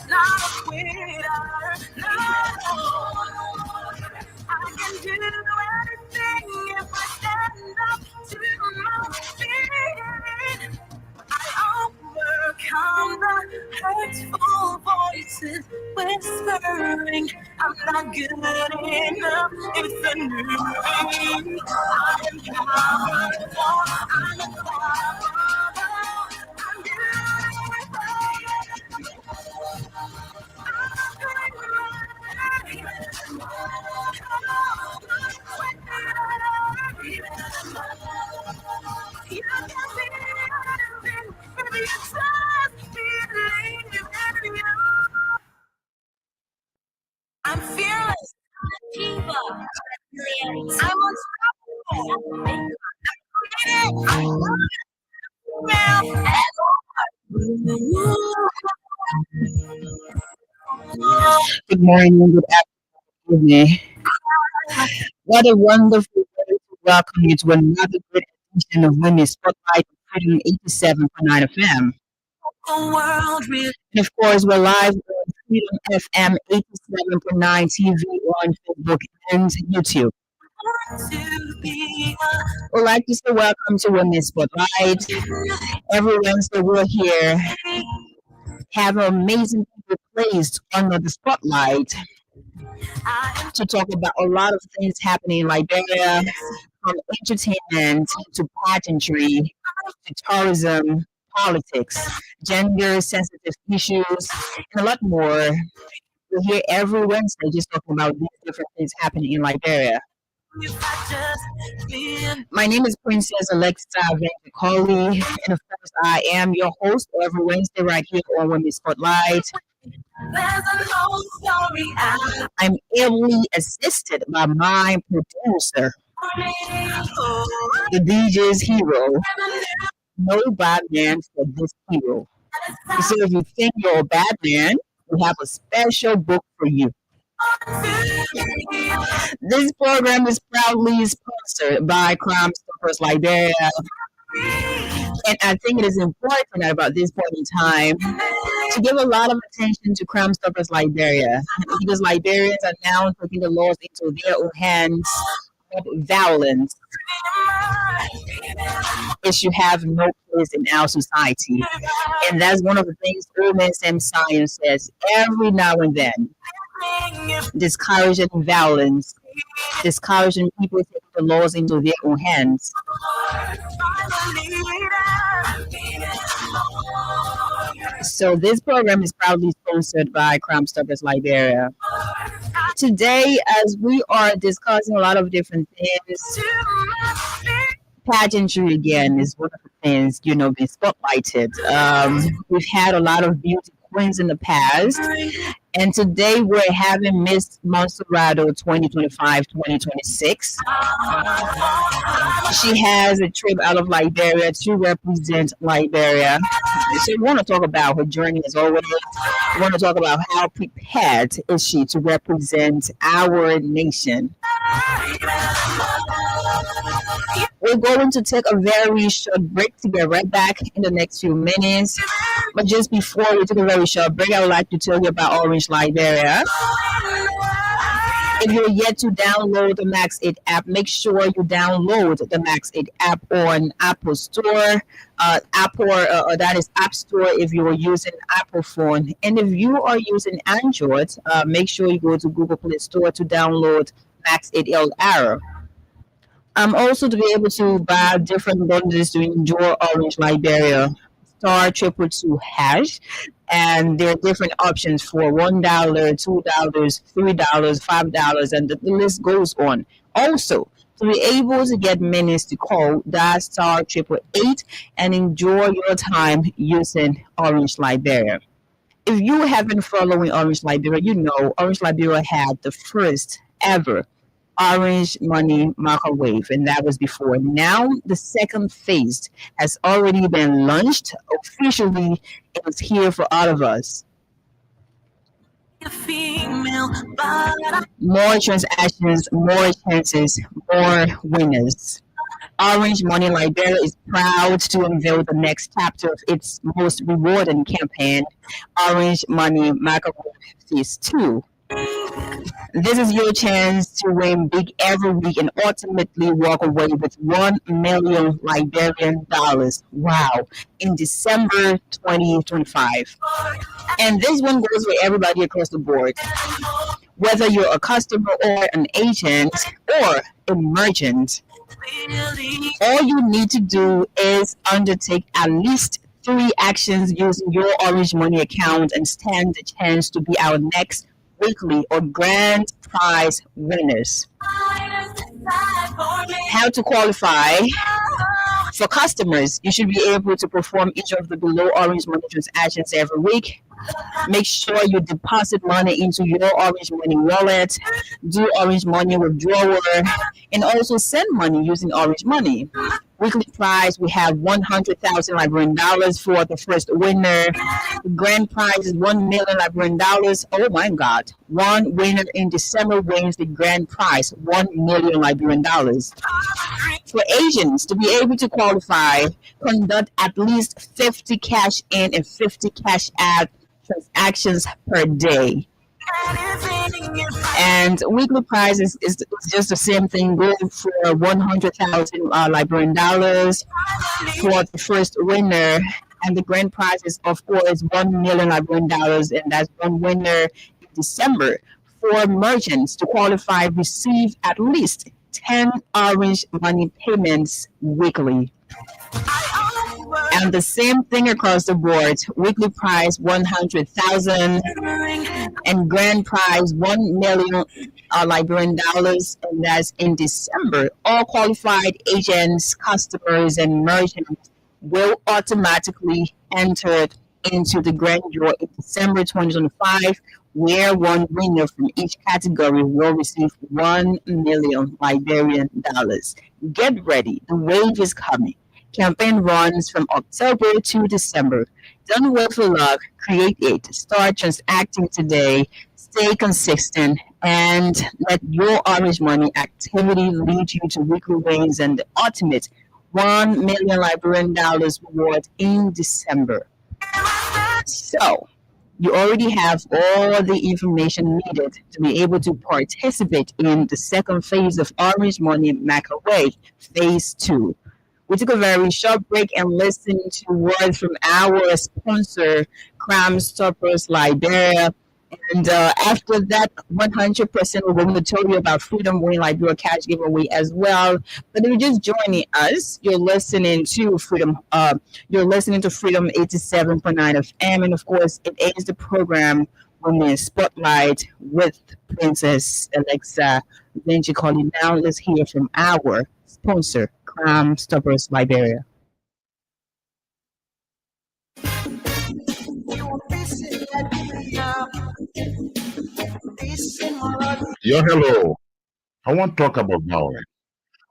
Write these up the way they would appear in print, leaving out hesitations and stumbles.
Not a quitter, no. I can do anything if I stand up to my feet. I overcome the hurtful voices whispering I'm not good enough. It's a new me. I am powerful. I'm unstoppable. I'm I'm fearless. Diva. I'm unstoppable. Good morning, good afternoon. What a wonderful way to welcome you to another good edition of Women's Spotlight on Freedom 87.9 FM. World really And of course, we're live on Freedom FM 87.9 TV on Facebook and YouTube. to be We'd like to say welcome to Women's Spotlight. Every Wednesday, we're here, have amazing people placed under the spotlight to talk about a lot of things happening in Liberia, from entertainment to pageantry to tourism, politics, gender sensitive issues, and a lot more. We're here every Wednesday just talking about these different things happening in Liberia. My name is Princess Alexa Venkakoli, and of course, I am your host every Wednesday right here on Women's Spotlight. I'm ably assisted by my producer, the DJ's hero. No bad man for this hero. So if you think you're a bad man, we have a special book for you. This program is proudly sponsored by Crime Stoppers Liberia. And I think it is important about this point in time to give a lot of attention to Crime Stoppers Liberia, because Liberians are now taking the laws into their own hands. Violence, it should have no place in our society. And that's one of the things old man Sam Science says every now and then. Discouraging violence, discouraging people taking the laws into their own hands. So this program is proudly sponsored by Crime Stoppers Liberia. Today, as we are discussing a lot of different things, pageantry again is one of the things, being spotlighted. We've had a lot of beauty queens in the past, and today we're having Miss Monserrato 2025-2026. She has a trip out of Liberia to represent Liberia. So we want to talk about her journey as always. We want to talk about how prepared is she to represent our nation. We're going to take a very short break to get right back in the next few minutes. But just before we take a very short break, I would like to tell you about Orange Liberia. If you're yet to download the Max 8 app, make sure you download the Max 8 app on Apple Store, Apple, that is App Store if you are using Apple phone. And if you are using Android, make sure you go to Google Play Store to download Max 8 LR. Also to be able to buy different bundles to enjoy Orange Liberia. Star 222#, and there are different options for $1, $2, $3, $5, and the list goes on. Also, to be able to get minutes to call, dial star 888 and enjoy your time using Orange Liberia. If you have been following Orange Liberia, you know Orange Liberia had the first ever Orange Money microwave, and that was before. Now the second phase has already been launched officially. It's here for all of us. More transactions, more chances, more winners. Orange Money Liberia is proud to unveil the next chapter of its most rewarding campaign, Orange Money Macaron Phase 2. This is your chance to win big every week and ultimately walk away with 1 million Liberian dollars. Wow, in December 2025. And this one goes for everybody across the board. Whether you're a customer or an agent or a merchant, all you need to do is undertake at least three actions using your Orange Money account and stand the chance to be our next weekly or grand prize winners. How to qualify? For customers, you should be able to perform each of the below Orange Money transactions every week. Make sure you deposit money into your Orange Money wallet, do Orange Money withdrawal, and also send money using Orange Money. Weekly prize, we have 100,000 Liberian dollars for the first winner. The grand prize is 1 million Liberian dollars. Oh my God. One winner in December wins the grand prize, 1 million Liberian dollars. For agents to be able to qualify, conduct at least 50 cash in and 50 cash out transactions per day. And weekly prize is just the same thing. Go for 100,000 Liberian dollars for the first winner. And the grand prize is, of course, 1 million Liberian dollars. And that's one winner in December. For merchants to qualify, receive at least 10 Orange Money payments weekly. And the same thing across the board. Weekly prize 100,000 and grand prize 1 million Liberian dollars, and that's in December. All qualified agents, customers, and merchants will automatically enter into the grand draw in December 2025, where one winner from each category will receive 1 million Liberian dollars. Get ready, the wave is coming. Campaign runs from October to December. Don't wait for luck, create it. Start transacting today, stay consistent, and let your Orange Money activity lead you to weekly wins and the ultimate 1 million Liberian dollars reward in December. So, you already have all the information needed to be able to participate in the second phase of Orange Money Macaway, Phase 2. We took a very short break and listened to words from our sponsor, Crime Stoppers Liberia. And after that, 100% we're going to tell you about Freedom Win Liberia cash giveaway as well. But if you're just joining us, you're listening to Freedom. You're listening to Freedom 87.9 FM, and of course, it is the program Women Spotlight with Princess Alexa. Then she called it now. Let's hear from our sponsor, Crime Stoppers Liberia. Yo, hello. I want to talk about violence.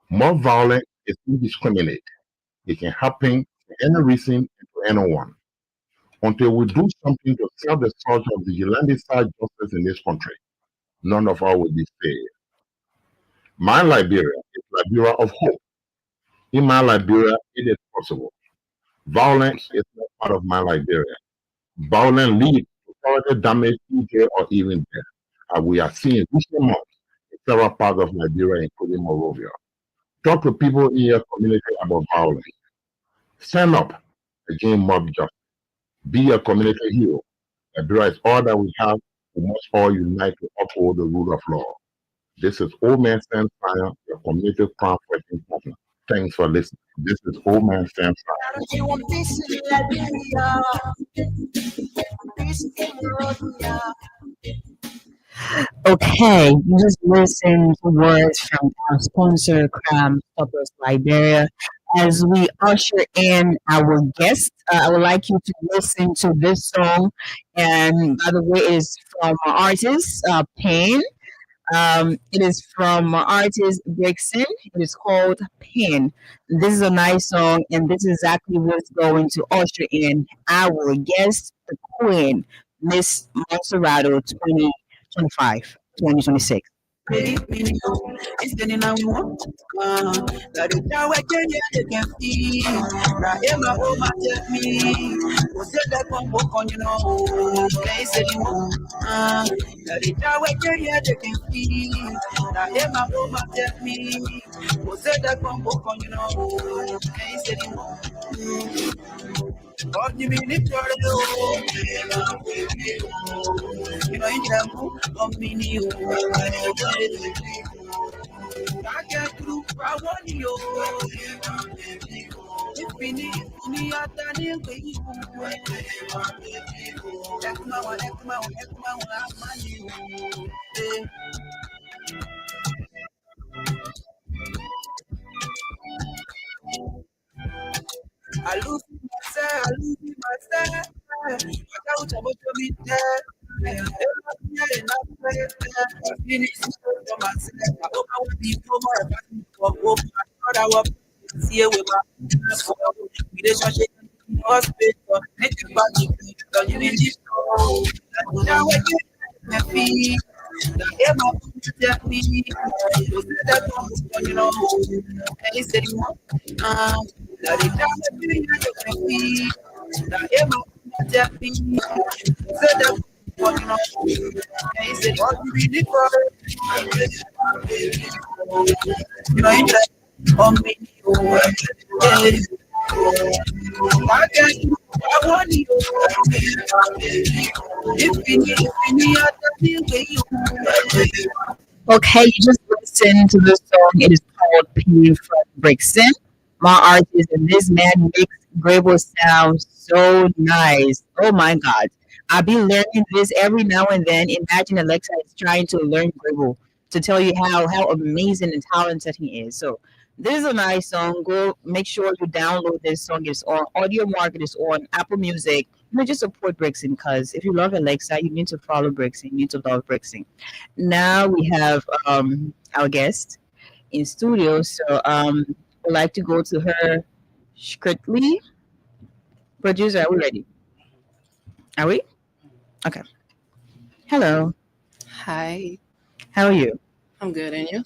More violence is indiscriminate. It can happen for any reason and to anyone. Until we do something to stop the surge of vigilante style justice in this country, none of us will be saved. My Liberia is Liberia of hope. In my Liberia, it is possible. Violence is not part of my Liberia. Violence leads to further damage, injury, or even death, as we are seeing recent months in several parts of Liberia, including Monrovia. Talk to people in your community about violence. Stand up against mob justice. Be a community hero. Liberia is all that we have. We must all unite to uphold the rule of law. This is Old Man Sam Fire, your community crime fighting partner. Thanks for listening. This is Old Man Sam Fire. Okay, you just listened to words from our sponsor, Crime Stoppers Liberia. As we usher in our guest, I would like you to listen to this song. And by the way, it is from our artist, Pain. It is from our artist, Brixton. It is called Pain. This is a nice song, and this is exactly what's going to usher in our guest, the Queen, Miss Monserrato 2025, 2026. It's the name I want. That is how I can hear the can feel. Now, Emma, oh, my, tell me. Was it that one book on you know? They said you want. That is how I can hear the can feel. Now, Emma, oh, my, tell me. Was it that one book on you know? They said you want. God, you mean it, you know, in the of me, you. I get through, I want you. If we need a Daniel, we I lose myself, I lose myself. I got to be there. Finish for myself. I hope I will be no more. I hope I will see you with my relationship. Hospital, make you back to you in this show. Now I get my feet. The air my protect me. You said that you know. And he said, that it doesn't mean that you can be. The air my protect me. You said that you know. And he said, what you really for? You know, it's on me. I can't do I want you. If you need, I tell you. Okay, you just listened to the song. It is called P from Brixton. My artist and this man makes Grable sound so nice. Oh my God. I'll be learning this every now and then. Imagine Alexa is trying to learn Grable to tell you how amazing and talented he is. So this is a nice song. Go make sure you download this song. It's on Audio Market, it's on Apple Music. Just support Brixton because if you love Alexa, you need to follow Brixton. You need to love Brixton. Now we have our guest in studio. So we'd like to go to her strictly. Producer, are we ready? Are we? Okay. Hello. Hi, How are you? I'm good, and you?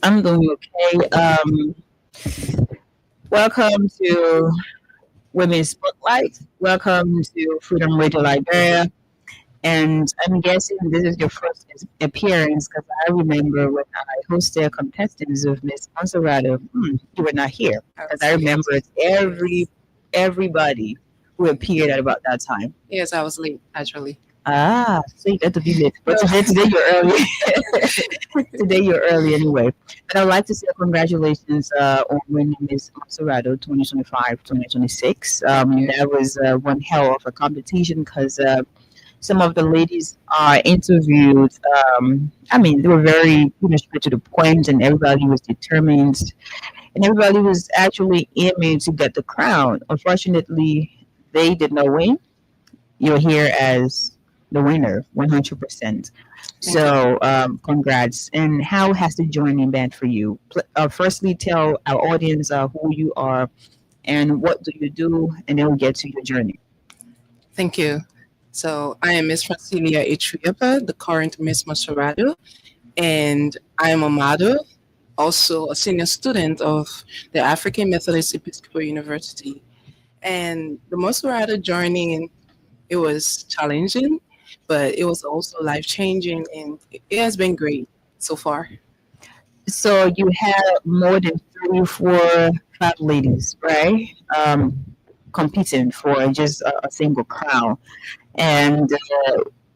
I'm doing okay. Welcome to Women's Spotlight. Welcome to Freedom Radio Liberia. And I'm guessing this is your first appearance because I remember when I hosted contestants of Miss Monserrato, you were not here I because was I late. remember everybody who appeared at about that time. Yes, I was late, actually. Ah, so you got to be late. But today you're early. Today you're early anyway. But I'd like to say congratulations on winning Miss Monserrato 2025-2026. That was one hell of a competition because some of the ladies are interviewed. I mean, they were very, straight to the point, and everybody was determined, and everybody was actually aiming to get the crown. Unfortunately, they did not win. You're here as the winner, 100%. Thank you. So, congrats. And how has the joining been for you? Firstly, tell our audience who you are and what do you do, and then we'll get to your journey. Thank you. So, I am Miss Francilia Itriapa, the current Miss Monserrato, and I am a model, also a senior student of the African Methodist Episcopal University. And the Monserrato journey, it was challenging, but it was also life changing, and it has been great so far. So you had more than three, four, five ladies, right? Competing for just a single crown, and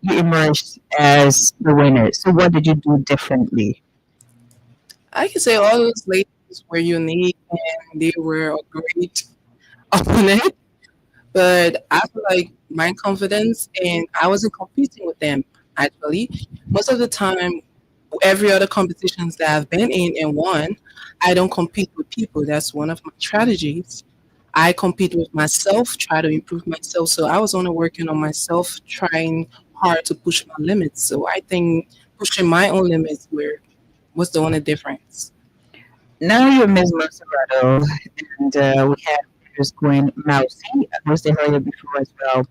you emerged as the winner. So what did you do differently? I can say all those ladies were unique and they were a great opponent, but I feel like my confidence and I wasn't competing with them actually. Most of the time, every other competitions that I've been in and won, I don't compete with people. That's one of my strategies. I compete with myself, try to improve myself. So I was only working on myself, trying hard to push my limits. So I think pushing my own limits were was the only difference. Now you're Ms. Monserrato, and we have Miss Gwen Mousy. I hosted her here before as well.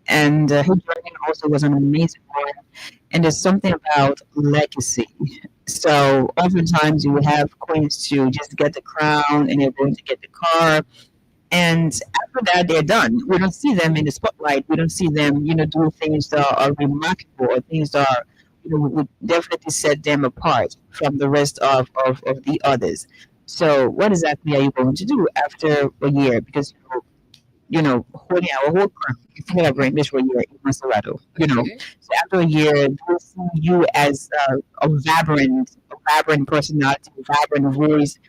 And her journey also was an amazing one. And there's something about legacy. So oftentimes you will have queens to just get the crown and they're going to get the car. And after that, they're done. We don't see them in the spotlight. We don't see them, doing things that are remarkable or things that are, would definitely set them apart from the rest of the others. So what exactly are you going to do after a year? Because holding our whole crown, celebrating this for a year in Maserado. Okay. So after a year, they see you as a vibrant personality, a vibrant voice,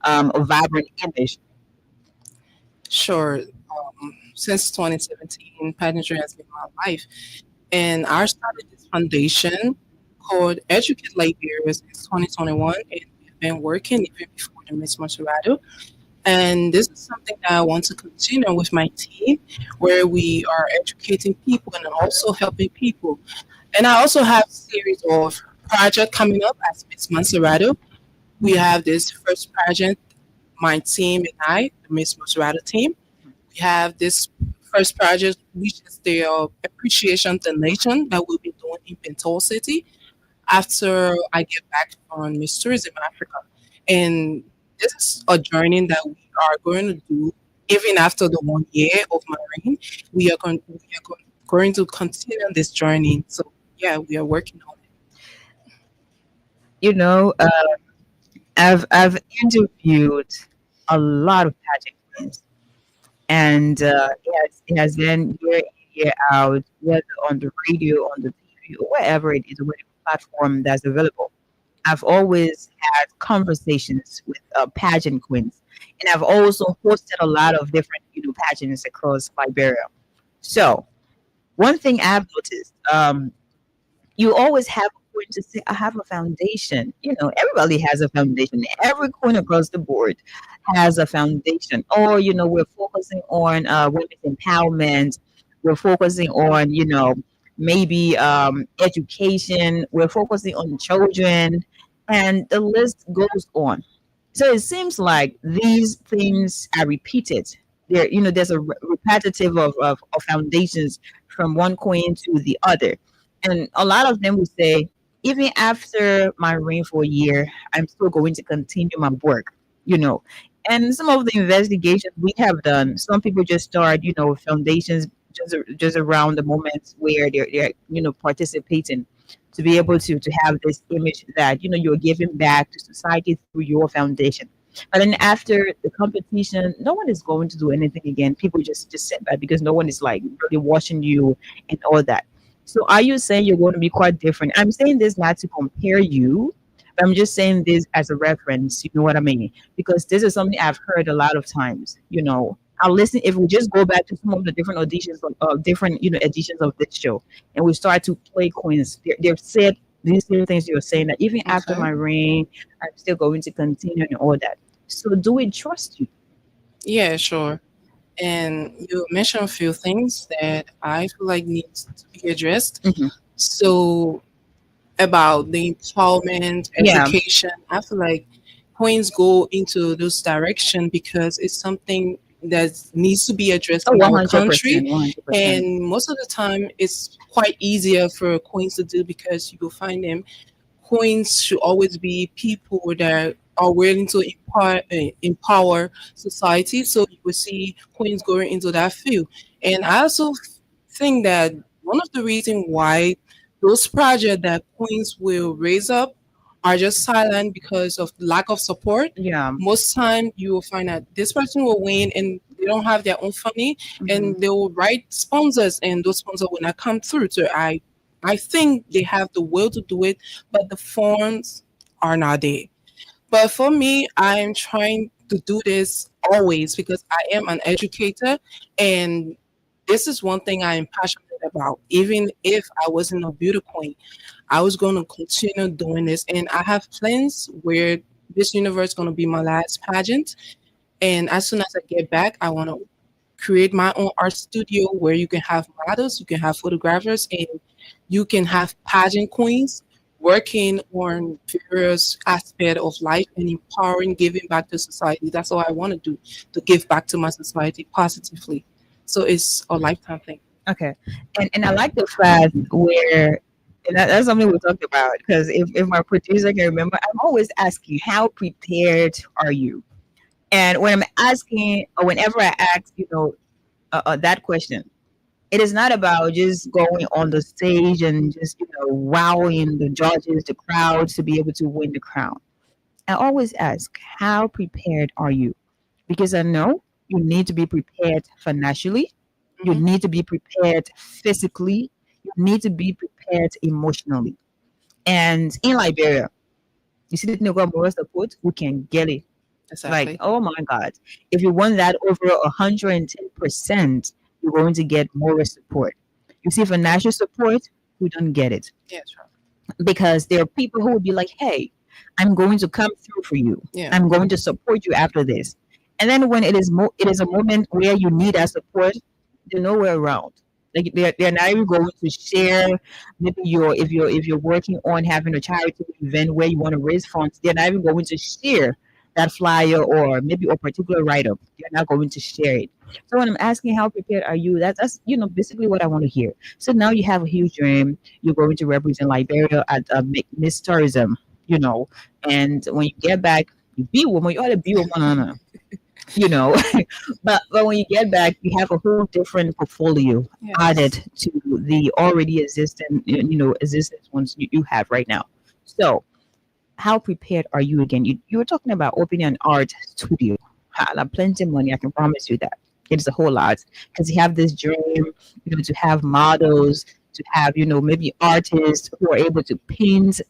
a vibrant image. Sure. Since 2017, pageantry has been my life. And I started this foundation called Educate Liberians in 2021. And we've been working even before the Miss Maserado. And this is something that I want to continue with my team, where we are educating people and also helping people. And I also have a series of projects coming up as Miss Maserado. We have this first project, my team and I, the Miss Maserado team. We have this first project, which is the appreciation donation that we'll be doing in Bentol City after I get back from Miss Tourism Africa. And this is a journey that we are going to do even after the 1 year of my reign. We are going to continue this journey. So yeah, we are working on You know, uh, I've interviewed a lot of pageant queens, and it has been year in year out, whether on the radio, on the TV, or wherever it is, whatever platform that's available. I've always had conversations with pageant queens, and I've also hosted a lot of different pageants across Liberia. So one thing I've noticed, you always have a point to say, I have a foundation. Everybody has a foundation. Every queen across the board has a foundation. Or, we're focusing on women's empowerment. We're focusing on, maybe education. We're focusing on children. And the list goes on. So it seems like these things are repeated. There's a repetitive of foundations from one queen to the other. And a lot of them will say, even after my reign for a year, I'm still going to continue my work, you know. And some of the investigations we have done, some people just start, foundations just around the moments where they're participating to be able to have this image that you're giving back to society through your foundation. But then after the competition, no one is going to do anything again. People just sit back because no one is like really watching you and all that. So are you saying you're going to be quite different? I'm saying this not to compare you, but I'm just saying this as a reference. You know what I mean? Because this is something I've heard a lot of times. I'll listen if we just go back to some of the different auditions of different editions of this show, and we start to play queens. They've said these same things you're saying that even it. after my Okay. reign, I'm still going to continue and all that. So do we trust you? Yeah, sure. And you mentioned a few things that I feel like needs to be addressed. Hmm. So about the empowerment, Yeah. education, I feel like Queens go into this direction because it's something that needs to be addressed Oh, in one our hundred country. percent, 100%. And most of the time, it's quite easier for Queens to do because you will find them queens should always be people that are willing to empower society. So you will see queens going into that field. And I also think that one of the reasons why those projects that queens will raise up are just silent because of lack of support. Yeah. Most time you will find that this person will win and they don't have their own funding Hmm. and they will write sponsors and those sponsors will not come through. So I think they have the will to do it, but the funds are not there. But for me, I'm trying to do this always because I am an educator and this is one thing I am passionate about. Even if I wasn't a beauty queen, I was going to continue doing this. And I have plans where this universe is going to be my last pageant. And as soon as I get back, I want to create my own art studio where you can have models, you can have photographers, and you can have pageant queens working on various aspects of life and empowering, giving back to society. That's all I want to do, to give back to my society positively. So it's a lifetime thing. Okay. And I like the fact where And that's something we talked about. Because if my producer can remember, I'm always asking, how prepared are you? And when I'm asking, or whenever I ask, that question, it is not about just going on the stage and just, wowing the judges, the crowd to be able to win the crown. I always ask, how prepared are you? Because I know you need to be prepared financially, you Hmm. need to be prepared physically, you need to be prepared emotionally. And in Liberia, you see the thing about moral support, we can get it. Like, Exactly. oh my God, if you want that over 110%, you're going to get moral support. You see, financial support, we don't get it Yeah, sure. because there are people who would be like, hey, I'm going to come through for you. Yeah. I'm going to support you after this. And then when it is a moment where you need that support, they're nowhere around. Like they're not even going to share. Maybe if you're working on having a charitable event where you want to raise funds, they're not even going to share that flyer or maybe a particular write up. They're not going to share it. So when I'm asking how prepared are you, that's basically what I want to hear. So now you have a huge dream. You're going to represent Liberia at Miss Tourism, you know, and when you get back, you be woman. You ought to be woman, you know. but when you get back, you have a whole different portfolio Yes. added to the already existing ones you have right now. So how prepared are you again? You were talking about opening an art studio. Ha, like plenty of money, I can promise you that. It's a whole lot because you have this dream, to have models, to have, maybe artists who are able to paint.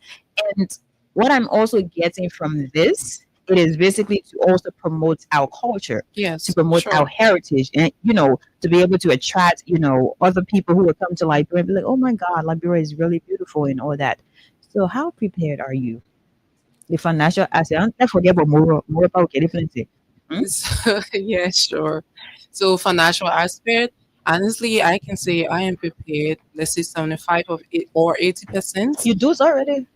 And what I'm also getting from this, it is basically to also promote our culture, to Yes, promote our sure. heritage, and, to be able to attract, other people who will come to Liberia and be like, oh my God, Liberia is really beautiful and all that. So how prepared are you? The financial asset. Don't forget about more about getting plenty. Hmm? So, yeah, sure. So financial aspect, honestly, I can say I am prepared. Let's say 75 of it or 80%. You do it already.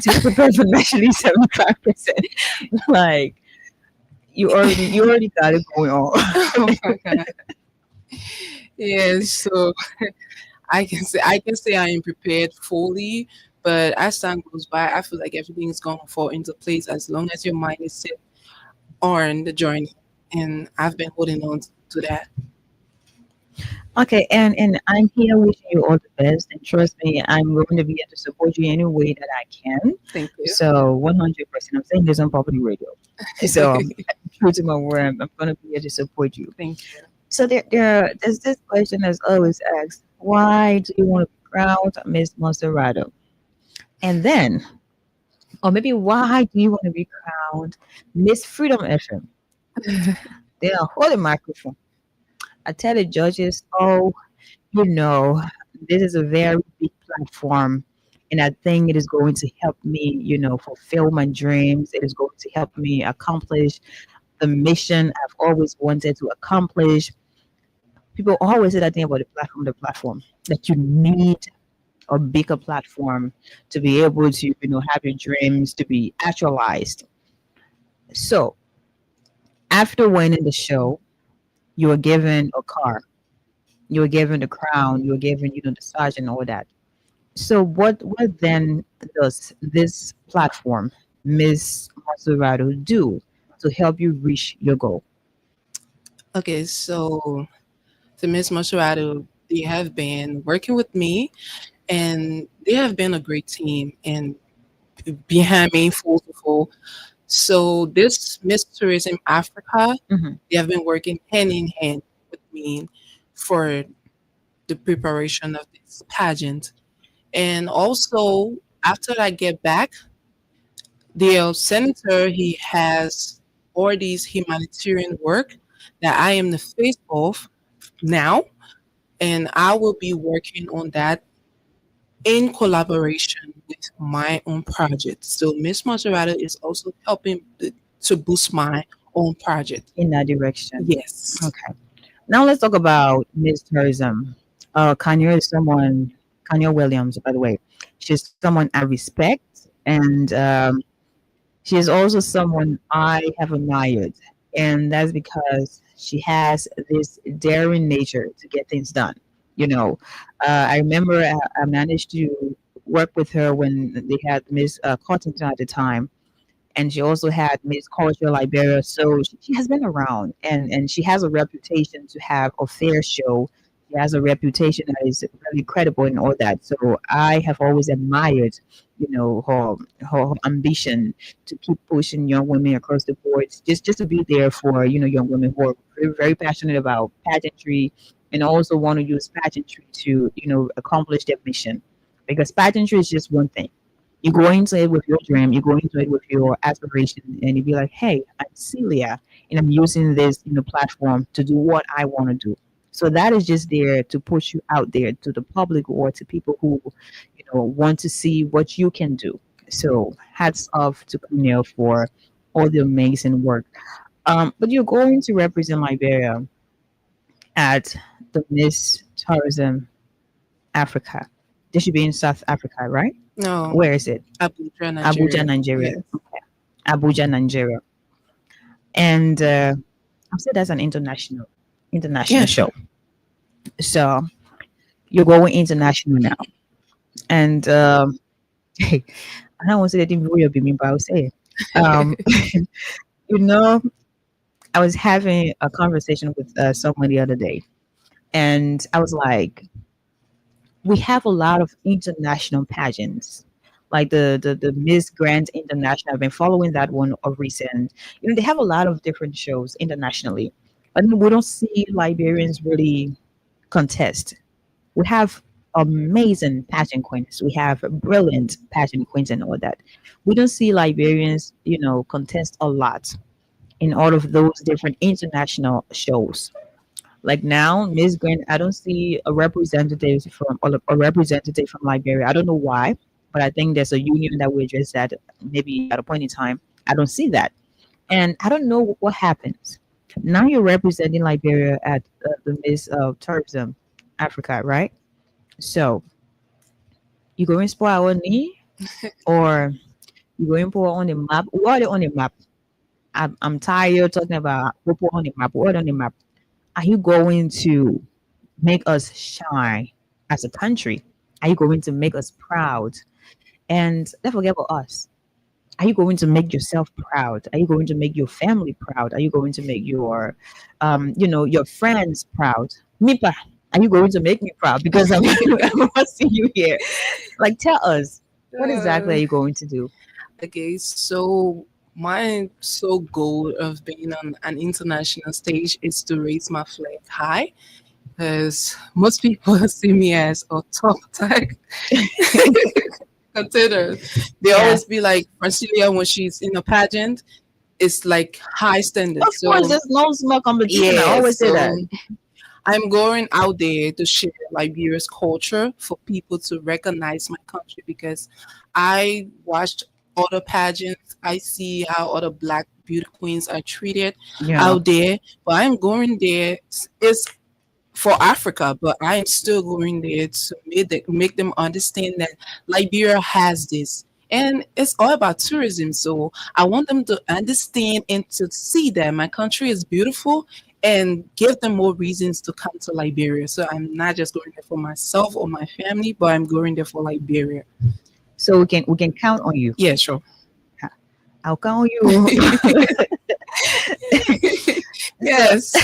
To be prepared financially, 75%. Like you already got it going Oh on. my God. Yes, so I can say I am prepared fully, but as time goes by, I feel like everything is going to fall into place as long as your mind is set on the journey. And I've been holding on to that. Okay, and I'm here wishing you all the best. And trust me, I'm going to be here to support you any way that I can. Thank you. So 100%. I'm saying this on public radio. So I'm true to my word. I'm going to be here to support you. Thank you. So there's this question that's always asked: why do you want to be crowned Miss Monserrato? And then, or maybe why do you want to be crowned Miss Freedom FM? They are holding microphone. I tell the judges, oh, you know, this is a very big platform. And I think it is going to help me, fulfill my dreams. It is going to help me accomplish the mission I've always wanted to accomplish. People always say that thing about the platform, that you need a bigger platform to be able to, have your dreams to be actualized. So after winning the show, you were given a car, you were given the crown, you were given, the sarge and all that. So what then does this platform, Miss Maserado, do to help you reach your goal? Okay, so to Miss Mascherado, they have been working with me and they have been a great team and behind me full to full. So this Miss Tourism Africa, Hmm. they have been working hand in hand with me for the preparation of this pageant. And also after I get back, the senator he has all these humanitarian work that I am the face of now, and I will be working on that in collaboration with my own project. So Miss Maserati is also helping to boost my own project. In that direction. Yes. Okay. Now let's talk about Miss Tourism. Kanye is someone, Kanye Williams, by the way. She's someone I respect, and she is also someone I have admired, and that's because she has this daring nature to get things done. I remember I managed to worked with her when they had Miss Cottington at the time, and she also had Miss Culture Liberia. So she has been around, and she has a reputation to have a fair show. She has a reputation that is really credible and all that. So I have always admired, her ambition to keep pushing young women across the board, just to be there for young women who are very, very passionate about pageantry and also want to use pageantry to accomplish their mission, because pageantry is just one thing. You go into it with your dream, you go into it with your aspiration, and you be like, "Hey, I'm Celia, and I'm using this platform to do what I want to do." So that is just there to push you out there to the public or to people who want to see what you can do. So hats off to Camille for all the amazing work. But you're going to represent Liberia at the Miss Tourism Africa. This should be in South Africa, right? No, Where is it? Abuja, Abuja, Nigeria. Nigeria. Yes. Abuja, Nigeria. And I'm saying that's an international Yeah. show. So you're going international now. And I don't want to say that didn't really be me, but I'll say it. Um, you know, I was having a conversation with someone the other day, and I was like, we have a lot of international pageants, like the Miss Grand International. I've been following that one of recent. They have a lot of different shows internationally, but we don't see Liberians really contest. We have amazing pageant queens. We have brilliant pageant queens and all that. We don't see Liberians, contest a lot in all of those different international shows. Like now, Miss Grant, I don't see a representative from Liberia. I don't know why, but I think there's a union that we address that maybe at a point in time. I don't see that, and I don't know what happens. Now you're representing Liberia at the Miss Tourism Africa, right? So you going to spoil our knee, or you going to put on the map? What on the map? I'm tired talking about who put on the map. What on the map? Are you going to make us shine as a country? Are you going to make us proud? And don't forget about us. Are you going to make yourself proud? Are you going to make your family proud? Are you going to make your friends proud? Mipa, are you going to make me proud? Because I'm I want to see you here. Like, tell us, what exactly are Uh, you going to do? okay, so my sole goal of being on an international stage is to raise my flag high, because most people see me as a top tag contender. They Yeah, always be like, Francilia, when she's in a pageant, it's like high standards. of course, So, there's no small competition. I yeah, always say that. so I'm going out there to share Liberia's culture for people to recognize my country, because I watched other pageants. I see how other black beauty queens are treated Yeah. out there. But I'm going there. It's for Africa, but I am still going there to make them understand that Liberia has this. And it's all about tourism. So I want them to understand and to see that my country is beautiful, and give them more reasons to come to Liberia. So I'm not just going there for myself or my family, but I'm going there for Liberia. So we can count on you. Yeah, sure. I'll count on you. So Yes.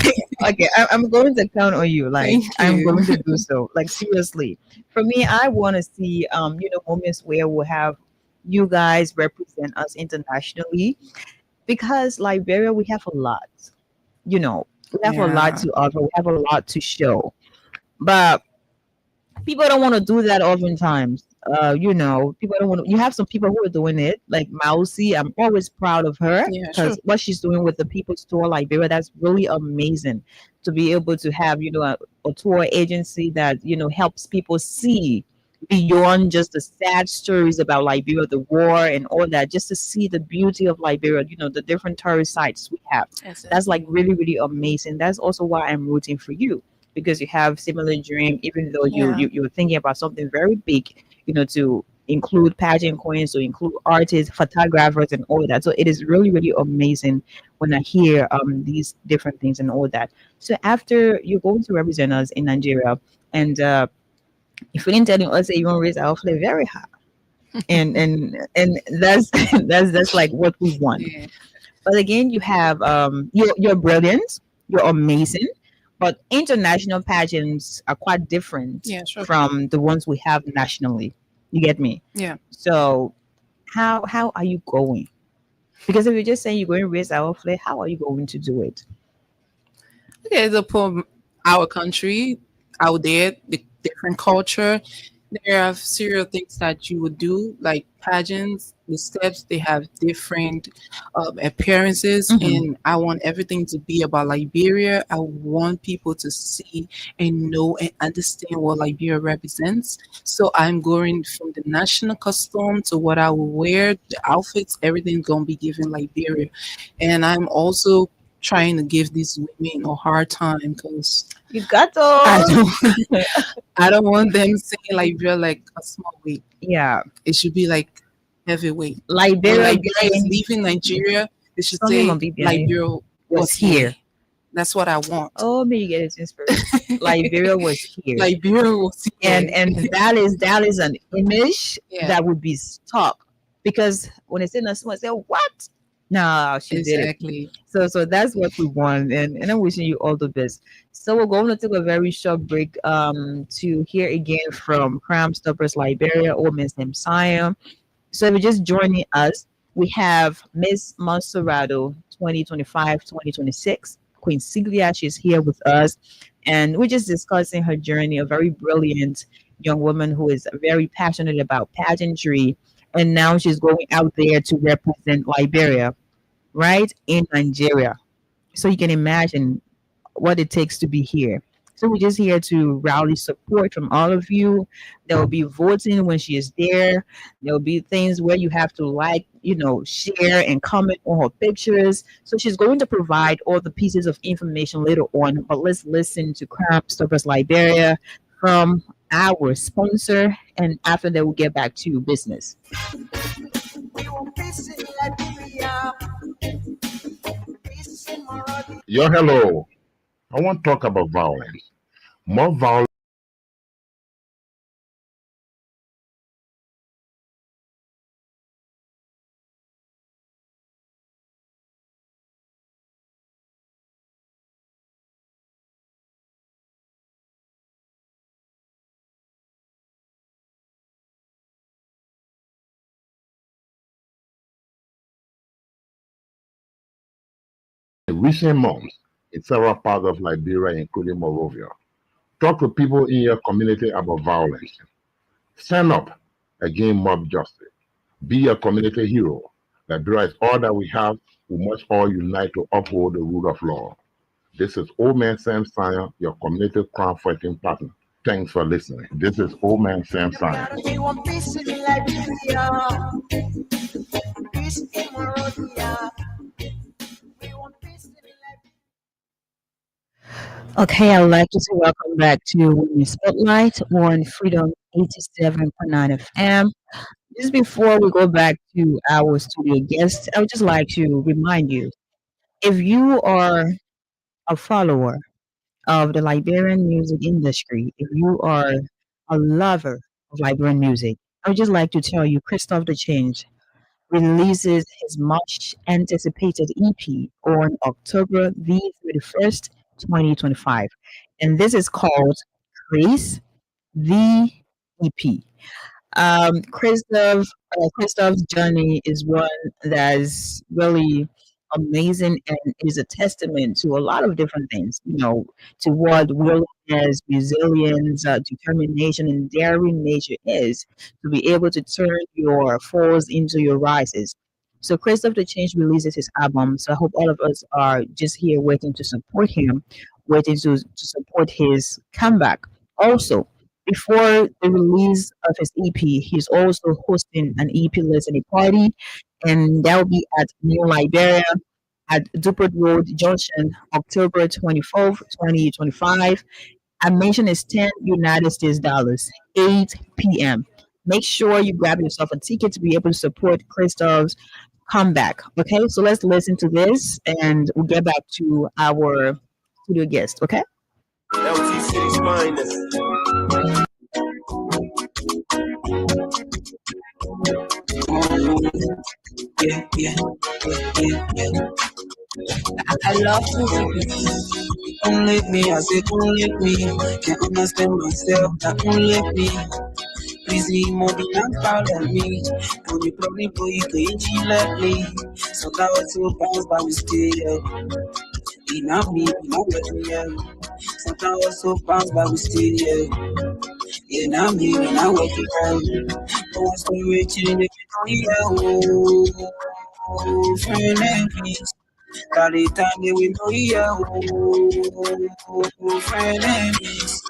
okay, I'm going to count on you. Like Thank I'm you. going to do so. Like seriously, for me, I want to see moments where we'll have you guys represent us internationally, because Liberia, we have a lot. We have a lot Yeah. to offer. We have a lot to show, but people don't want to do that oftentimes. People don't want to. You have some people who are doing it, like Mausi. I'm always proud of her Yeah, sure. because what she's doing with the People's Tour Liberia, that's really amazing. To be able to have a tour agency that helps people see beyond just the sad stories about Liberia, the war and all that, just to see the beauty of Liberia. The different tourist sites we have. That's like Exactly. really, really amazing. That's also why I'm rooting for you, because you have similar dream, even though Yeah. you're thinking about something very big, to include pageant queens, to include artists, photographers, and all that. So it is really, really amazing when I hear these different things and all that. So after you're going to represent us in Nigeria, and if you didn't tell us that you want to raise our flag very high, and that's that's like what we want. Yeah, But again, you have you're brilliant, you're amazing, but international pageants are quite different yeah, sure. from the ones we have nationally. You get me? Yeah. So how are you going? Because if you're just saying you're going to raise our flag, how are you going to do it? Okay, to put our country out there, the different culture. There are serial things that you would do, like pageants, the steps, they have different appearances, Hmm. and I want everything to be about Liberia. I want people to see and know and understand what Liberia represents. So I'm going from the national costume to what I will wear, the outfits, everything's going to be given Liberia. And I'm also trying to give these women a hard time because You got I to. don't I don't want them saying Liberia like a small weight. Yeah, It should be like heavyweight. When Liberia Liberia is being leaving Nigeria, they should something say gonna be behind Liberia was was here. here. That's what I want. Oh, may you get it inspiration. Liberia was here. Liberia was here. And that is an image Yeah, that would be stuck because when they say no, someone say what? No, she did it. exactly. So that's what we want, and I'm wishing you all the best. So we're going to take a very short break to hear again from Crime Stoppers Liberia or Miss Messiah. So if you're just joining us, we have Miss Monserrato 2025-2026. Queen Sylvia, she's here with us. And we're just discussing her journey, a very brilliant young woman who is very passionate about pageantry. And now she's going out there to represent Liberia, right? In Nigeria. So you can imagine what it takes to be here. So we're just here to rally support from all of you. There will be voting when she is there. There will be things where you have to like, share and comment on her pictures. So she's going to provide all the pieces of information later on. But let's listen to Crime Stoppers Liberia from our sponsor, and after that we'll get back to business. Yo, hello. I want to talk about violence. More violence. In recent months in several parts of Liberia, including Monrovia. Talk to people in your community about violence. Stand up against mob justice. Be a community hero. Liberia is all that we have. We must all unite to uphold the rule of law. This is Old Man Sam Sire, your community crime fighting partner. Thanks for listening. This is Old Man Sam Sire. Okay, I'd like to say welcome back to Women's Spotlight on Freedom 87.9 FM. Just before we go back to our studio guest, I would just like to remind you, if you are a follower of the Liberian music industry, if you are a lover of Liberian music, I would just like to tell you, Christoph the Change releases his much anticipated EP on October the 31st, 2025. And this is called Grace the EP. Christoph's journey is one that's really amazing and is a testament to a lot of different things, to what willingness, resilience, determination, and daring nature is to be able to turn your falls into your rises. So Christoph the Change releases his album. So I hope all of us are just here waiting to support him, waiting to support his comeback. Also, before the release of his EP, he's also hosting an EP listening party, and that will be at New Liberia at Dupert Road Junction, October 24th, 2025. Admission is 10 United States dollars, 8 p.m. Make sure you grab yourself a ticket to be able to support Christoph's comeback. Okay, so let's listen to this and we'll get back to our studio guest. Okay. LT City's finest. yeah, yeah, yeah, yeah. I love OCT. Don't leave me, I say don't leave me. Can't understand myself, that don't leave me. Please leave more than I'm proud of me. When you probably put you can you let me. So that was so bounce by we still. Not me, not with me. So that was so bounce by we still. Yeah, not me, not with you. Don't want to reach in the yeah, oh, friend and peace. Kali time we know yeah, oh, friend and peace.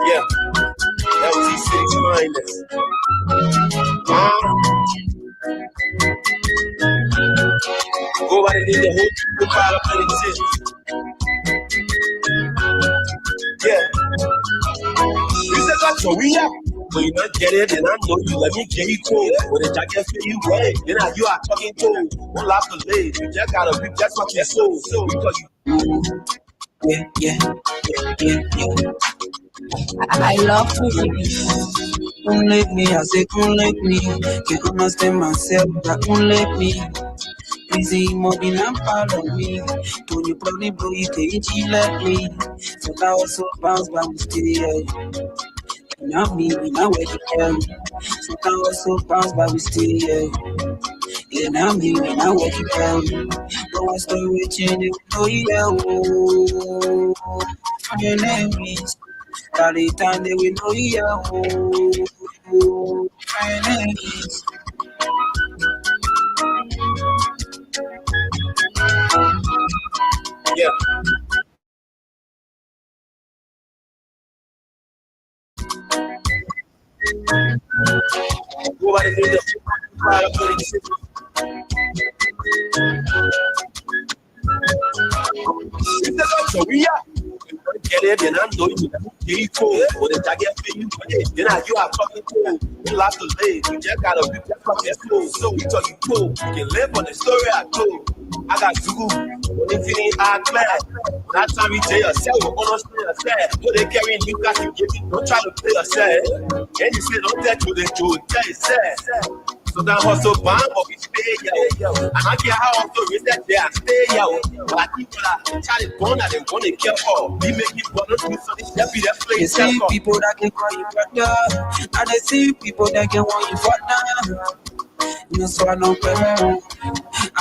Yeah, LT City's finest. Go by the name the whole people file up in yeah. You said that's what we are. When you not get it, then I know you let me get you cold. When the jacket feel you right, then you are talking cold. One laugh to late, you just gotta be that's what you sold. So because you Yeah, yeah, yeah, yeah, yeah. I love OCT. Don't let me, I say don't let me. Can't understand myself, that don't let me. Busy more than I'm proud of me. Don't you probably blow you can't let me. So that was so bounce by we still yeah. Not me, we not where to tell. So that was so bounce by we still yeah. Yeah, not me, we not where to tell. Don't want story change, oh yeah, oh. Friend enemies. By the time they will know yeah, oh. Friend enemies. yeah. Go by the name the file up in so we are. Get it, then I know you get you cold. When the jacket feel you right, then you are talking cold. You lost the leg, you just gotta be that's what you sold. So we talk you cold. You can live on the story I told. I got Zugu, when they feeling hard class. That time we tell yourself, honestly, sad. When they carrying you, got you give it. Don't try to play yourself. And you say, don't tell you, they do it, tell you sad. So that hustle bomb, but we stay, yo. And I care how I'm doing that there, I stay, yo. But I keep on Charlie born, I didn't want to kill all. We make it want to do something, that be that You place. see people that can call you brother, and they see people that can want you father. No so no problem.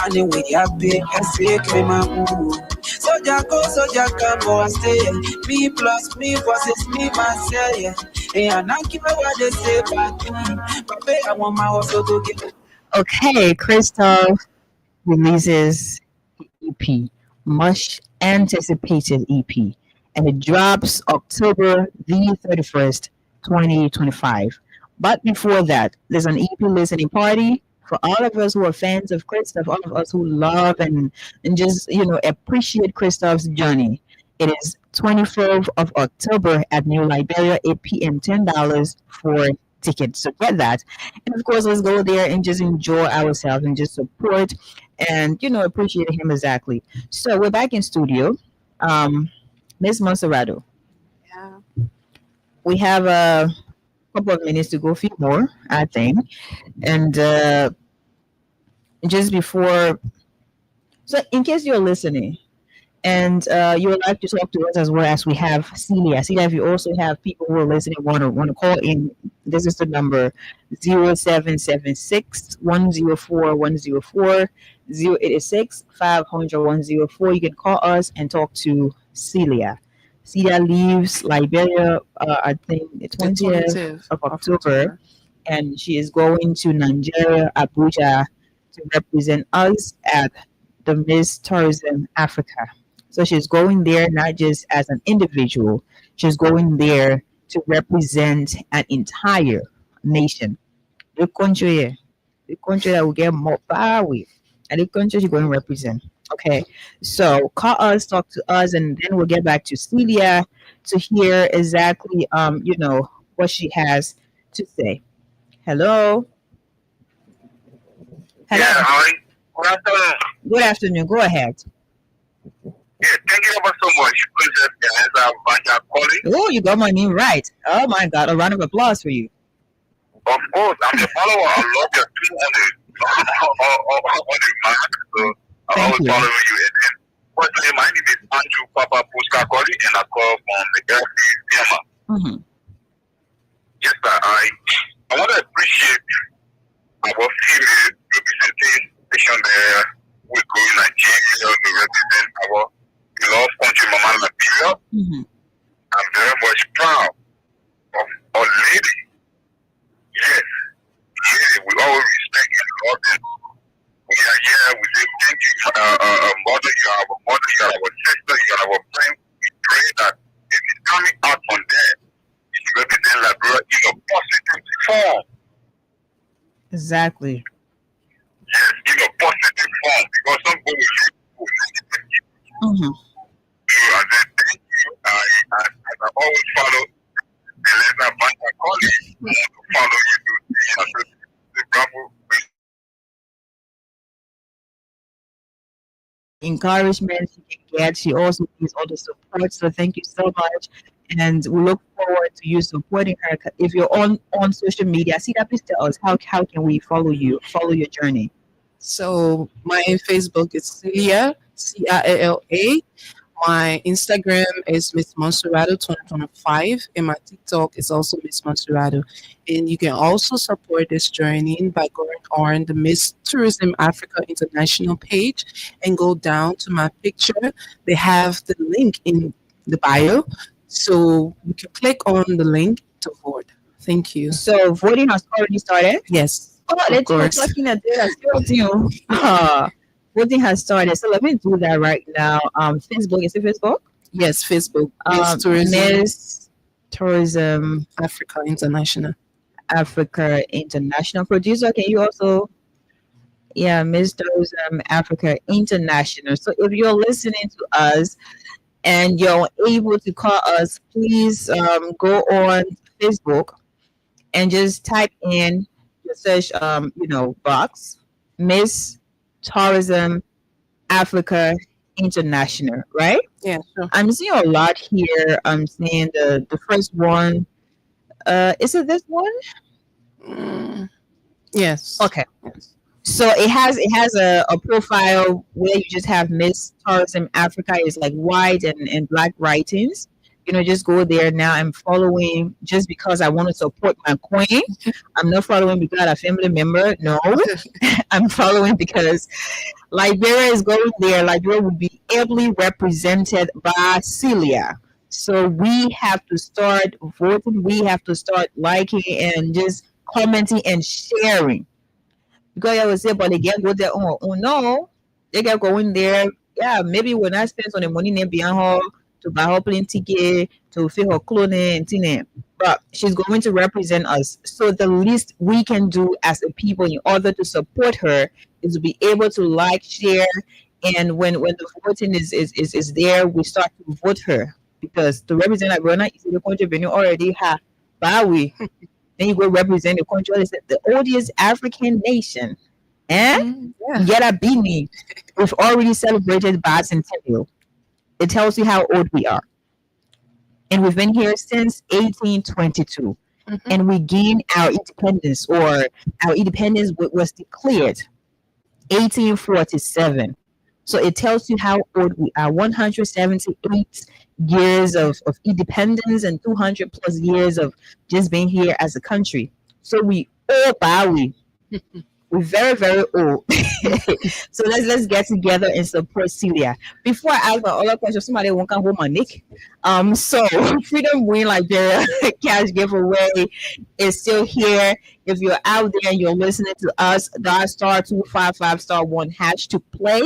Anyway, I be a sick me my move. Soja go, soja come, go and stay. Me plus me versus me myself. And I keep what they say about me. But I want my hustle to get. Okay, Christoph releases EP, much anticipated EP, and it drops October the 31st, 2025. But before that, there's an EP listening party for all of us who are fans of Christoph, all of us who love and just, appreciate Christoph's journey. It is 24th of October at New Liberia, 8 p.m., $10 for tickets. So get that. And of course, let's go there and just enjoy ourselves and just support and appreciate him exactly. So we're back in studio. Miss Monserrato, Yeah. we have a couple of minutes to go, a few more, I think. And just before, so in case you're listening, and you would like to talk to us as well as we have Celia. Celia, if you also have people who are listening want to call in, this is the number 0776-104-104, 0886-500-104. You can call us and talk to Celia. Celia leaves Liberia, I think the The 20th 20th of of October, October. and she is going to Nigeria, Abuja, to represent us at the Miss Tourism Africa. So she's going there not just as an individual, she's going there to represent an entire nation. The country, the country that will get more power with, and the country she's going to represent. Okay, so call us, talk to us, and then we'll get back to Celia to hear exactly, what she has to say. Hello, Yeah, hello. hi. Good afternoon. Good afternoon. Go ahead. Yeah, thank you ever so much, Princess Diana. Vanja calling. Oh, you got my name right. Oh my God! A round of applause for you. Of course, I'm a follower. I love your tune on the mark. So I Thank always you. following you. And personally, my name is Andrew Papa Puska Koli, and I call from the Galaxy Cinema. Mm-hmm. Yes, sir. I want to appreciate our female representation there. We go in Nigeria to represent our beloved country, Mama Liberia. Mm-hmm. I'm very much proud of our lady. Yes, lady, we always respect and love them. We are here. We say thank you, mother. You are our mother. You are our sister. You are our friend. We pray that if it's coming out from there, it represents Liberia in a positive form. Exactly. Yes, in a positive form, because some people will negative. Mm-hmm. So I said thank you. I always follow the letter Vanta College. I want to follow you to the Bravo. Encouragement she can get. She also needs all the support. So thank you so much. And we look forward to you supporting her. If you're on social media, see that, please tell us how can we follow you, follow your journey. So my Facebook is Celia, Ciala. My Instagram is Miss Monserrato 2025, and my TikTok is also Miss Monserrato. And you can also support this journey by going on the Miss Tourism Africa International page and go down to my picture. They have the link in the bio, so you can click on the link to vote. Thank you. So voting has already started. Yes, Oh, of let's go course. talking a bit of you. Voting has started. So let me do that right now. Facebook, is it Facebook? Yes, Facebook, Miss Tourism Miss Tourism Africa International. Africa International. Producer, can you also? Yeah, Miss Tourism Africa International. So if you're listening to us and you're able to call us, please go on Facebook and just type in the search box, Miss Tourism Africa International, right? Yeah, sure. I'm seeing a lot here. I'm seeing the first one. Is it this one? Mm, yes. Okay. Yes. So it has a profile where you just have Miss Tourism Africa is like white and black writings. Just go there now. I'm following just because I want to support my queen. I'm not following because I'm a family member. No, I'm following because Liberia is going there. Liberia will be ably represented by Celia. So we have to start voting. We have to start liking and just commenting and sharing. Because I would say, but they get go there. Oh no, they get going there. Yeah, maybe when I spend some the money in behind her to buy her plane ticket, to fill her clothing and thing. But she's going to represent us. So the least we can do as a people in order to support her is to be able to like, share, and when the voting is there, we start to vote her. Because to represent Agrona is the country venue already have Bawi. Then you go represent the country. It's the oldest African nation. And Yeah. Yet beat me. We've already celebrated bicentennial. It tells you how old we are. And we've been here since 1822. Mhm. And we gained our independence, or our independence was declared 1847. So it tells you how old we are. 178 years of independence and 200 plus years of just being here as a country. So we all Bowie. We're very, very old. So let's get together and support Celia. Before I ask my other question, somebody won't come home my nick. So Freedom Win Liberia cash giveaway is still here. If you're out there and you're listening to us, dial *255*1# to play.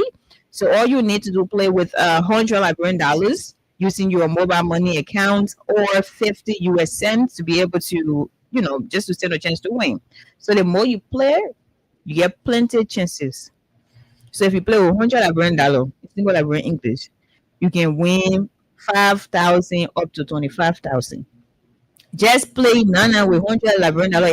So all you need to do play with $100 using your mobile money account or 50 US cents to be able to, just to stand a chance to win. So the more you play, you get plenty of chances. So if you play with $100, single Liberian English, you can win 5,000 up to 25,000. Just play Nana with $100. I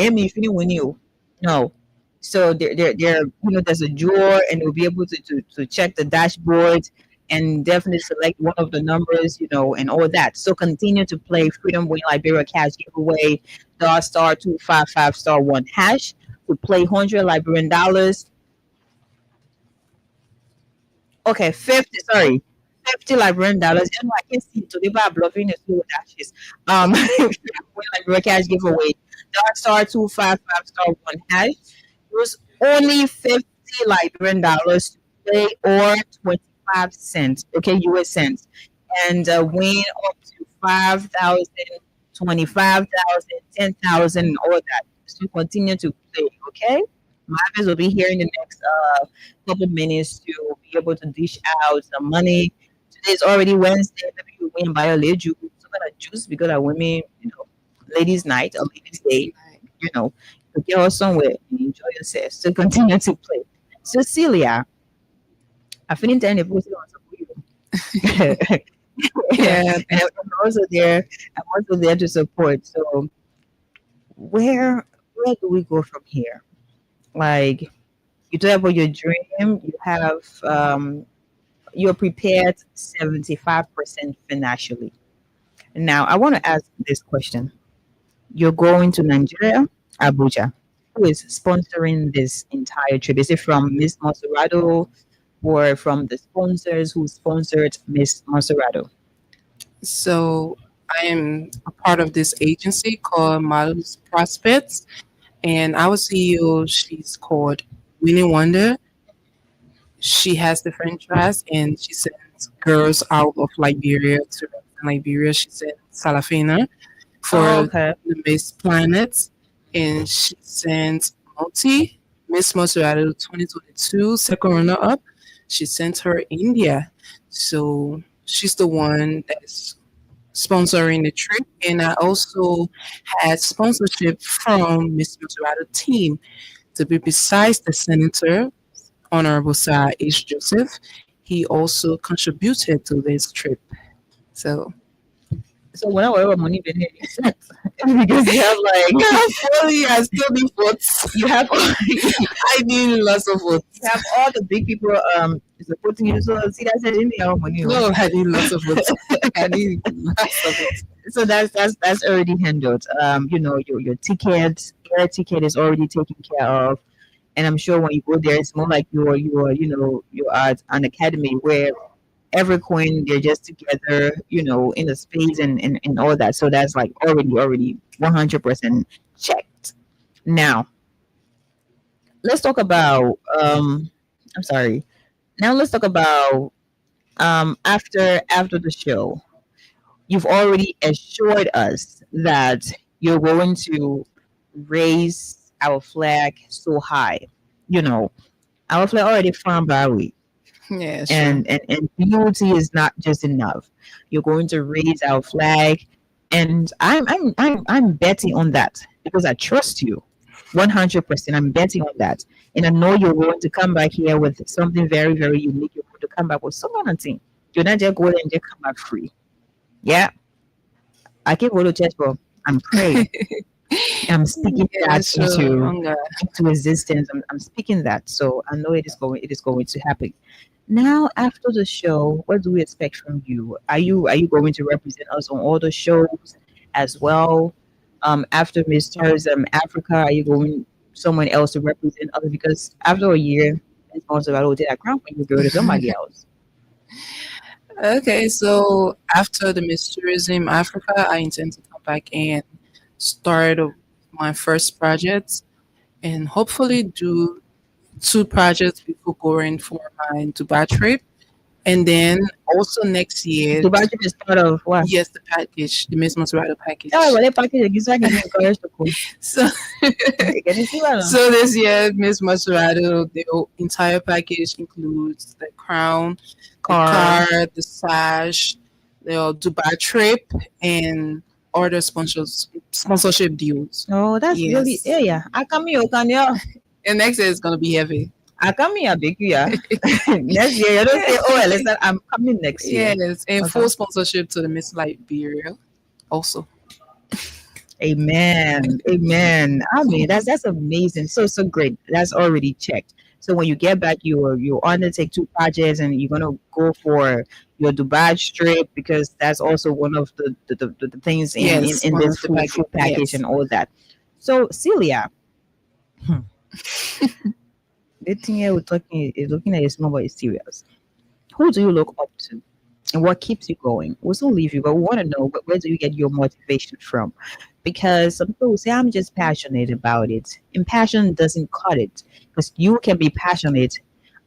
mean, if you didn't win you, no. So there's a drawer, and you'll be able to check the dashboard and definitely select one of the numbers, and all that. So continue to play Freedom Win Liberia Cash giveaway, star 255 star 1 hash to play 100 Liberian dollars. Okay, 50, sorry. 50 Liberian dollars. You know, I can see today by bluffing the slow dashes. Win Liberia Cash giveaway, star 255 star 1 hash. Use only 50 Liberian dollars to play or 25 cents, okay, US cents, and win up to 5,000, 25,000, 10,000, all that. So continue to play, okay? Marvis will be here in the next couple minutes to be able to dish out some money. Today's already Wednesday. Maybe you win by a little juice. So kind of juice because of women, ladies' night or ladies' day, you know, to get her somewhere and enjoy yourself. So continue to play. Cecilia, I finished telling the person on you. Yeah. And I'm also there. I'm also there to support. So where do we go from here? Like you talk about your dream, you have you're prepared 75% financially. Now I want to ask this question. You're going to Nigeria, Abuja. Who is sponsoring this entire trip? Is it from Miss Monserrato or from the sponsors who sponsored Miss Monserrato? So I am a part of this agency called Models Prospects, and our CEO, she's called Winnie Wonder. She has the franchise, and she sends girls out of Liberia to Liberia. She sent Salafina Oh, for okay. the Miss Planets, and she sent Multi, Miss Monserrato 2022, second runner up. She sent her India. So she's the one that's sponsoring the trip. And I also had sponsorship from Miss Monserrato team to be besides the senator, Honorable Sir H. Joseph. He also contributed to this trip. So So when I whatever money been here, makes sense. Because you have like yeah, fully, I still need votes. you have I need lots of votes. you have all the big people supporting you. So see that's it in the money. No, I need lots of votes. I need lots of votes. So that's already handled. Your ticket, air ticket is already taken care of. And I'm sure when you go there, it's more like you're at an academy where every coin they're just together, in the space and all that. So that's like already 100% checked. Now let's talk about I'm sorry. Now let's talk about after the show. You've already assured us that you're going to raise our flag so high. You know, our flag already found Barry. Yeah, sure. And beauty is not just enough. You're going to raise our flag, and I'm betting on that because I trust you 100%. I'm betting on that, and I know you're going to come back here with something very very unique. You're going to come back with someone thing. You're not just going and just come back free. Yeah, I keep going to church, but I'm praying. I'm speaking Yeah, that sure. into existence. I'm speaking that, so I know it is going to happen. Now, after the show, what do we expect from you? Are you going to represent us on all the shows as well? After Miss Tourism Africa, are you going someone else to represent us? Because after a year, it's also about that crown when you go to somebody else. Okay, so after the Miss Tourism Africa, I intend to come back and start my first project and hopefully do two projects before going for my Dubai trip. And then also next year, Dubai trip is part of what? yes, the package, the Miss Maserati package. Oh, well, package gives I can encourage the cool. So, Can you see that? so this year, Miss Maserati, the entire package includes the crown, the Car. car, the sash, the Dubai trip, and other sponsorship deals. Oh, that's really Yes. yeah. I come here, can you? And next year is gonna be heavy. I come here, big yeah. Next year, you don't say, oh, well, listen, I'm coming next year. Yes, and Okay. full sponsorship to the Miss Liberia also. Amen. Amen. I mean, that's amazing. So great. That's already checked. So when you get back, you undertake two projects, and you're gonna go for your Dubai trip because that's also one of the things Yes, in one this of the package. food package Yes. and all that. So Celia, hmm, the thing here we're talking is looking at a small but it's serious. Who do you look up to? And what keeps you going? We'll still leave you, but we want to know where do you get your motivation from? Because some people will say, I'm just passionate about it. And passion doesn't cut it. Because you can be passionate,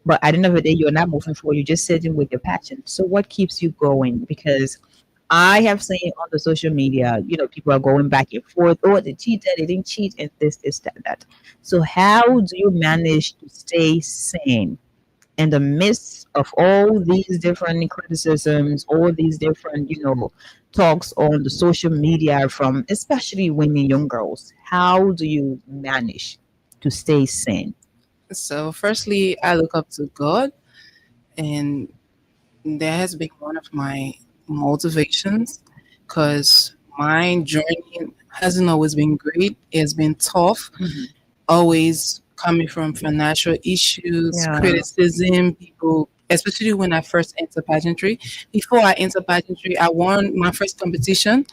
but at the end of the day, you're not moving forward. You're just sitting with your passion. So what keeps you going? Because I have seen on the social media, people are going back and forth. Oh, they cheated, they didn't cheat, and this, that, that. So how do you manage to stay sane in the midst of all these different criticisms, all these different, talks on the social media from especially women, young girls? How do you manage to stay sane? So, firstly, I look up to God, and that has been one of my motivations because my journey hasn't always been great. It's been tough, Mhm. always coming from financial issues, Yeah. criticism, people, especially when I first entered pageantry. Before I entered pageantry, I won my first competition.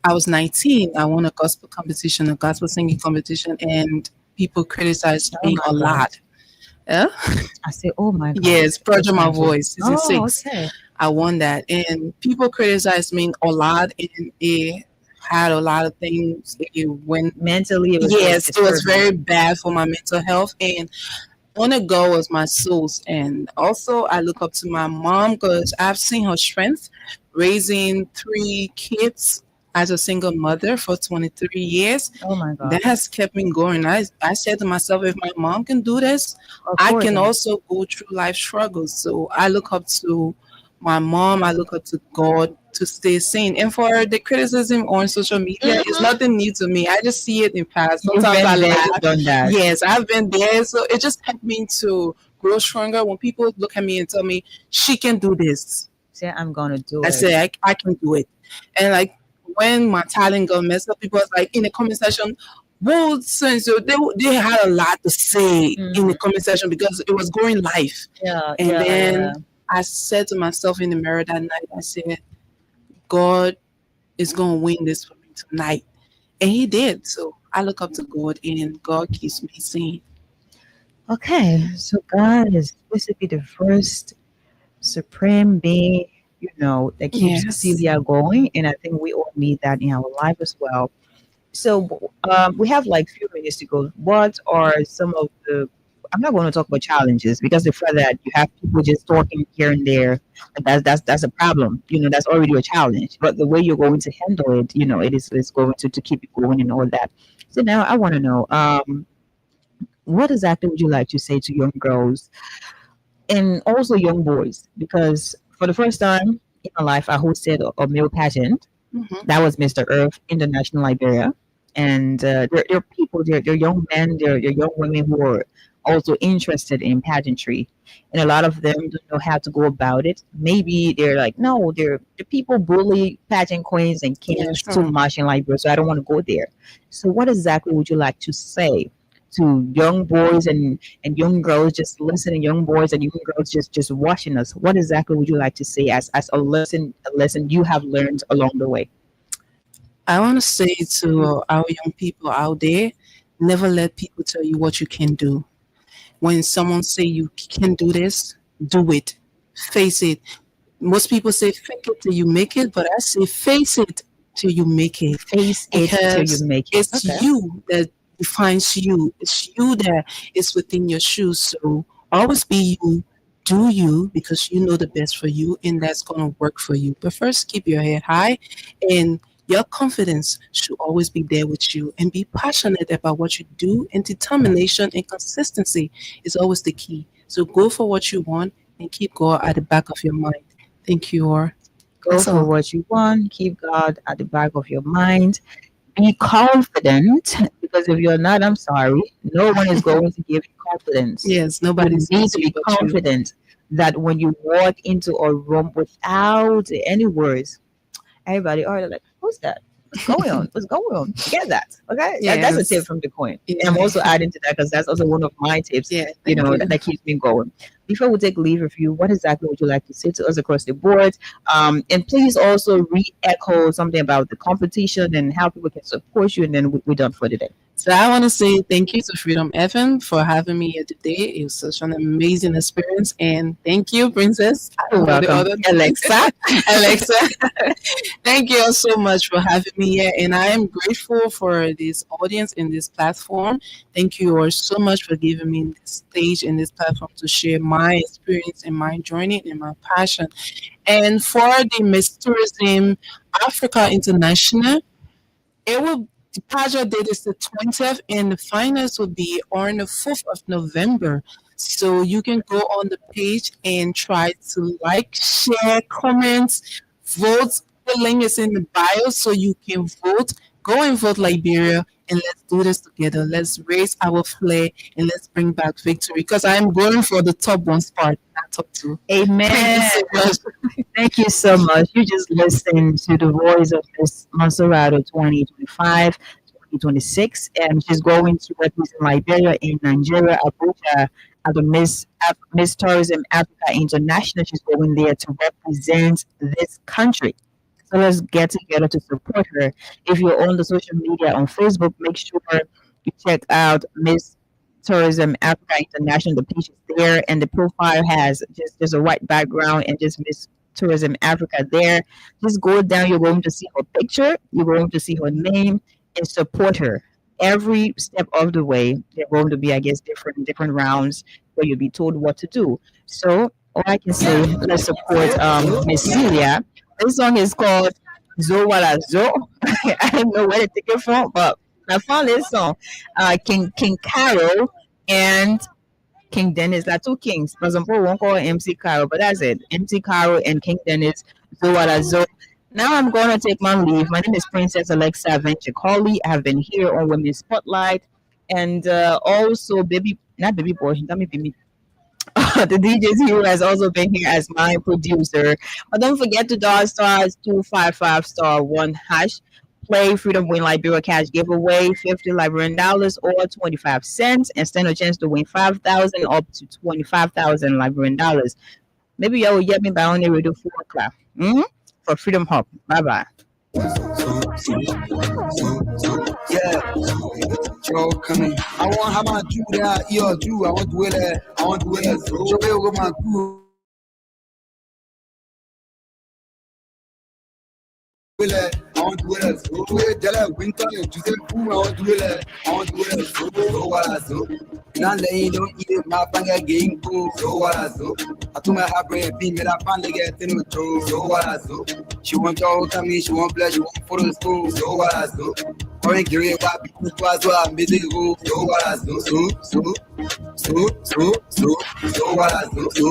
I was 19. I won a gospel competition, a gospel singing competition, and people criticized Oh me my a God. lot. Yeah? I say, oh my God. Yes, Project Just My imagine. Voice, season Oh, 6. okay. I won that. And people criticized me a lot, and it had a lot of things. It went, Mentally, it was like yes, it was disturbing. very bad for my mental health. And one of God was my source. And also, I look up to my mom because I've seen her strength raising three kids as a single mother for 23 years. Oh my God. That has kept me going. I said to myself, if my mom can do this, Of I course. can also go through life struggles. So I look up to my mom, I look up to God to stay sane. And for the criticism on social media, it's Mhm. nothing new to me. I just see it in past. You've Sometimes I been there, you've laugh. done that. Yes, I've been there. So it just helped me to grow stronger. When people look at me and tell me, she can do this, Say, I'm gonna do I it. say, I can do it. And like when my talent got messed up, people was like in the comment section, well, so they had a lot to say in the Mhm. comment section because it was going live. Yeah, And yeah, yeah. then I said to myself in the mirror that night, I said, God is going to win this for me tonight. And He did. So I look up to God, and God keeps me sane. Okay, so God is basically the first supreme being, that keeps Yes. Celia going, and I think we all need that in our life as well. So we have like few minutes to go. What are some of the? I'm not going to talk about challenges because the fact that you have people just talking here and there, that's a problem. That's already a challenge. But the way you're going to handle it, it is going to keep it going and all that. So now I want to know, what exactly would you like to say to young girls and also young boys? Because for the first time in my life, I hosted a male pageant Hmm. that was Mr. Earth International Liberia. And there are people, they're young men, they're young women who are also interested in pageantry. And a lot of them don't know how to go about it. Maybe they're like, no, the people bully pageant queens and Yeah, kings too sure. much in Liberia, so I don't want to go there. So, what exactly would you like to say to young boys and young girls just listening, young boys and young girls just watching us? What exactly would you like to say as a lesson you have learned along the way? I want to say to our young people out there, never let people tell you what you can do. When someone say you can do this, do it. Face it. Most people say fake it till you make it, but I say face it till you make it Face it till you because make it. it's Okay. you that defines you. It's you that is within your shoes. So always be you, do you because you know the best for you and that's going to work for you. But first, keep your head high and your confidence should always be there with you and be passionate about what you do and determination and consistency is always the key. So go for what you want and keep God at the back of your mind. Thank you, or Go that's for all. what you want. Keep God at the back of your mind. Be confident because if you're not, I'm sorry, no one is going to give you confidence. Yes, You nobody's going need to to see be but you. confident that when you walk into a room without any words, everybody are like, who's that? What's going on? What's going on? Get that. Okay. That's a tip Yes. from the coin. Yeah. And I'm also adding to that because that's also one of my tips, Yeah. Thank you. that keeps me going. Before we take leave of you, what exactly would you like to say to us across the board? And please also re-echo something about the competition and how people can support you, and then we're done for the day. So I want to say thank you to Freedom FM for having me here today. It was such an amazing experience, and thank you, Princess. I You're don't know the welcome, other Alexa. Alexa. Thank you all so much for having me here, and I am grateful for this audience and this platform. Thank you all so much for giving me this stage and this platform to share my experience and my journey and my passion. And for the Miss Tourism Africa International, it will the project date is the 20th and the finals will be on the 5th of November. So you can go on the page and try to like, share, comments, vote. The link is in the bio so you can vote. Go and vote Liberia and let's do this together. Let's raise our flag and let's bring back victory. Because I'm going for the top one spot, not top two. Thank you Amen. so much. Thank you so much. You just listened to the voice of Miss Monserrato 2025, 2026, and she's going to represent Liberia in Nigeria, Abuja, at the Miss Tourism Africa International. She's going there to represent this country. So let's get together to support her. If you're on the social media on Facebook, make sure you check out Miss Tourism Africa International. The page is there, and the profile has just a white background and just Miss Tourism Africa there. Just go down. You're going to see her picture. You're going to see her name and support her. Every step of the way, there are going to be, I guess, different rounds where you'll be told what to do. So all I can say, let's support Miss Celia. This song is called Zo Wala Zo. I don't know where to take it from, but I found this song. King Carol and King Dennis, like two kings. For example, one called MC Carol, but that's it. MC Carol and King Dennis, Zo Wala Zo. Now I'm going to take my leave. My name is Princess Alexa Venture Colley. I have been here on Women's Spotlight. And also, not baby boy, let me be the DJs who has also been here as my producer. But don't forget to dial stars 255 star 1 hash. Play Freedom Win Liberia Cash giveaway, $50 Liberian dollars or 25 cents, and stand a chance to win 5,000 up to 25,000 Liberian dollars. Maybe y'all will get me by on the radio 4 o'clock. For Freedom Hub. Bye bye. Yeah, Joe coming. I want how my do that, do. I want to wear that. I want to wear that. Joe, with my crew. I want to wear that. Winter, you say, I want to wear that. I want to wear that. So what I do. Now they don't eat my finger game. So what I do. I told my heartbreak, be made up and they get in the toe. So what I do. She wants all to me, she wants pleasure, she wants for the school. So what I do. Or in Korea, because I'm busy. So what I do. So what I do. So what I do. So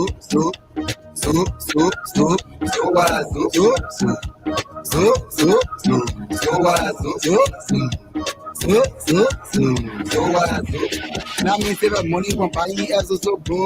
what I do. So what I do. Now me save money from buying also so bro.